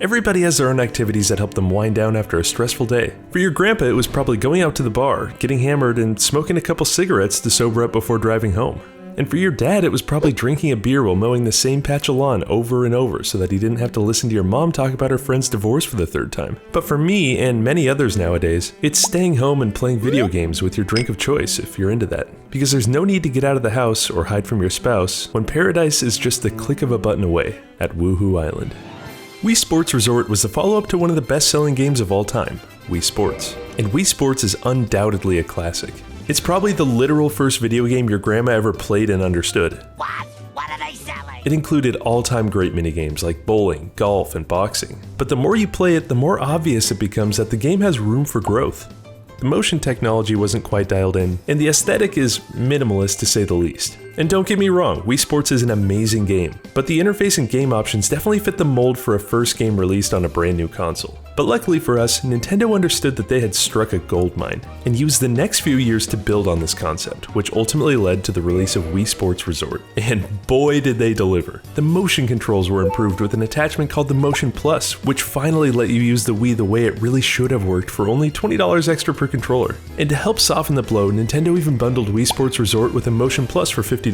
Everybody has their own activities that help them wind down after a stressful day. For your grandpa, it was probably going out to the bar, getting hammered, and smoking a couple cigarettes to sober up before driving home. And for your dad, it was probably drinking a beer while mowing the same patch of lawn over and over so that he didn't have to listen to your mom talk about her friend's divorce for the third time. But for me, and many others nowadays, it's staying home and playing video games with your drink of choice if you're into that. Because there's no need to get out of the house or hide from your spouse when paradise is just the click of a button away at Woohoo Island. Wii Sports Resort was the follow-up to one of the best-selling games of all time, Wii Sports. And Wii Sports is undoubtedly a classic. It's probably the literal first video game your grandma ever played and understood. What? What are they selling? It included all-time great minigames like bowling, golf, and boxing. But the more you play it, the more obvious it becomes that the game has room for growth. The motion technology wasn't quite dialed in, and the aesthetic is minimalist to say the least. And don't get me wrong, Wii Sports is an amazing game, but the interface and game options definitely fit the mold for a first game released on a brand new console. But luckily for us, Nintendo understood that they had struck a goldmine, and used the next few years to build on this concept, which ultimately led to the release of Wii Sports Resort. And boy did they deliver. The motion controls were improved with an attachment called the Motion Plus, which finally let you use the Wii the way it really should have worked for only $20 extra per controller. And to help soften the blow, Nintendo even bundled Wii Sports Resort with a Motion Plus for $50,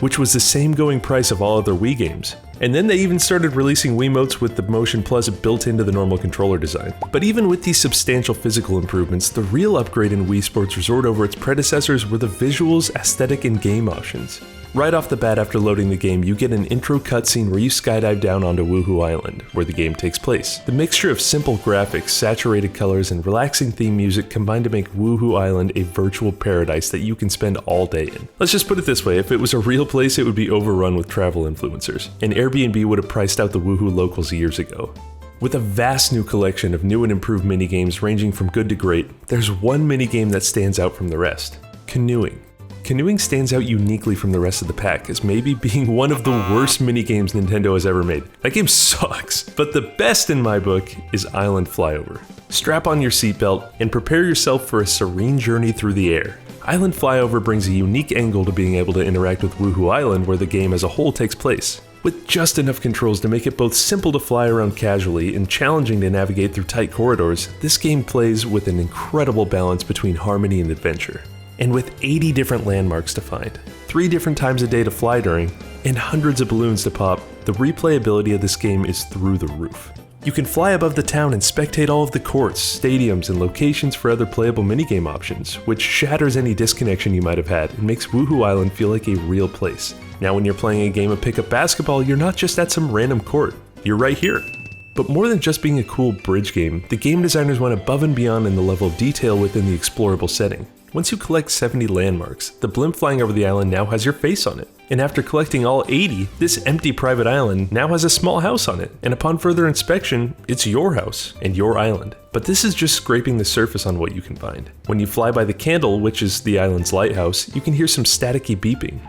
which was the same going price of all other Wii games. And then they even started releasing Wiimotes with the Motion Plus built into the normal controller design. But even with these substantial physical improvements, the real upgrade in Wii Sports Resort over its predecessors were the visuals, aesthetic, and game options. Right off the bat after loading the game, you get an intro cutscene where you skydive down onto Woohoo Island, where the game takes place. The mixture of simple graphics, saturated colors, and relaxing theme music combine to make Woohoo Island a virtual paradise that you can spend all day in. Let's just put it this way, if it was a real place, it would be overrun with travel influencers, and Airbnb would have priced out the Woohoo locals years ago. With a vast new collection of new and improved minigames ranging from good to great, there's one minigame that stands out from the rest: canoeing. Canoeing stands out uniquely from the rest of the pack as maybe being one of the worst minigames Nintendo has ever made. That game sucks, but the best in my book is Island Flyover. Strap on your seatbelt and prepare yourself for a serene journey through the air. Island Flyover brings a unique angle to being able to interact with Woohoo Island where the game as a whole takes place. With just enough controls to make it both simple to fly around casually and challenging to navigate through tight corridors, this game plays with an incredible balance between harmony and adventure. And with 80 different landmarks to find, 3 different times a day to fly during, and hundreds of balloons to pop, the replayability of this game is through the roof. You can fly above the town and spectate all of the courts, stadiums, and locations for other playable minigame options, which shatters any disconnection you might have had and makes Woohoo Island feel like a real place. Now when you're playing a game of pickup basketball, you're not just at some random court, you're right here. But more than just being a cool bridge game, the game designers went above and beyond in the level of detail within the explorable setting. Once you collect 70 landmarks, the blimp flying over the island now has your face on it. And after collecting all 80, this empty private island now has a small house on it, and upon further inspection, it's your house and your island. But this is just scraping the surface on what you can find. When you fly by the candle, which is the island's lighthouse, you can hear some staticky beeping.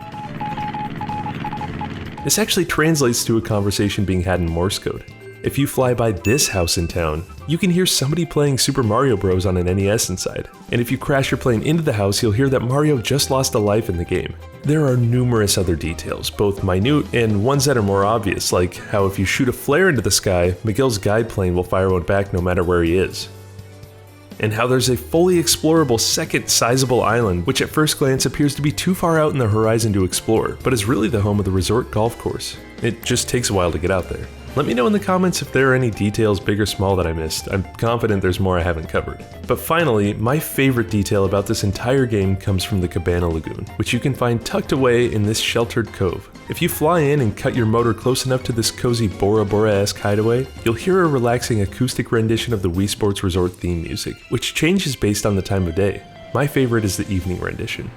This actually translates to a conversation being had in Morse code. If you fly by this house in town, you can hear somebody playing Super Mario Bros. On an NES inside. And if you crash your plane into the house, you'll hear that Mario just lost a life in the game. There are numerous other details, both minute and ones that are more obvious, like how if you shoot a flare into the sky, Miguel's guide plane will fire one back no matter where he is. And how there's a fully explorable second sizable island, which at first glance appears to be too far out in the horizon to explore, but is really the home of the resort golf course. It just takes a while to get out there. Let me know in the comments if there are any details, big or small, that I missed. I'm confident there's more I haven't covered. But finally, my favorite detail about this entire game comes from the Cabana Lagoon, which you can find tucked away in this sheltered cove. If you fly in and cut your motor close enough to this cozy Bora Bora-esque hideaway, you'll hear a relaxing acoustic rendition of the Wii Sports Resort theme music, which changes based on the time of day. My favorite is the evening rendition.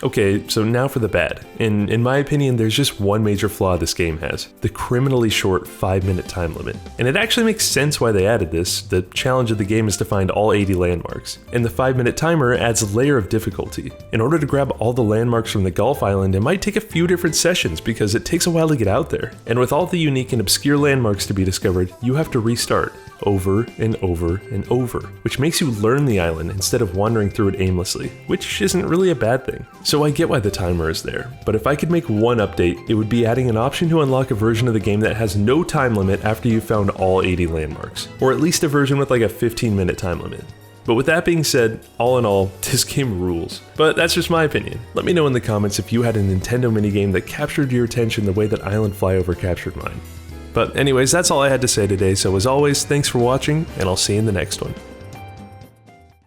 Okay, so now for the bad. In my opinion, there's just one major flaw this game has: the criminally short 5-minute time limit. And it actually makes sense why they added this. The challenge of the game is to find all 80 landmarks, and the 5-minute timer adds a layer of difficulty. In order to grab all the landmarks from the Golf Island, it might take a few different sessions because it takes a while to get out there. And with all the unique and obscure landmarks to be discovered, you have to restart over and over and over, which makes you learn the island instead of wandering through it aimlessly, which isn't really a bad thing. So I get why the timer is there, but if I could make one update, it would be adding an option to unlock a version of the game that has no time limit after you've found all 80 landmarks, or at least a version with like a 15-minute time limit. But with that being said, all in all, this game rules. But that's just my opinion. Let me know in the comments if you had a Nintendo minigame that captured your attention the way that Island Flyover captured mine. But anyways, that's all I had to say today, so as always, thanks for watching, and I'll see you in the next one.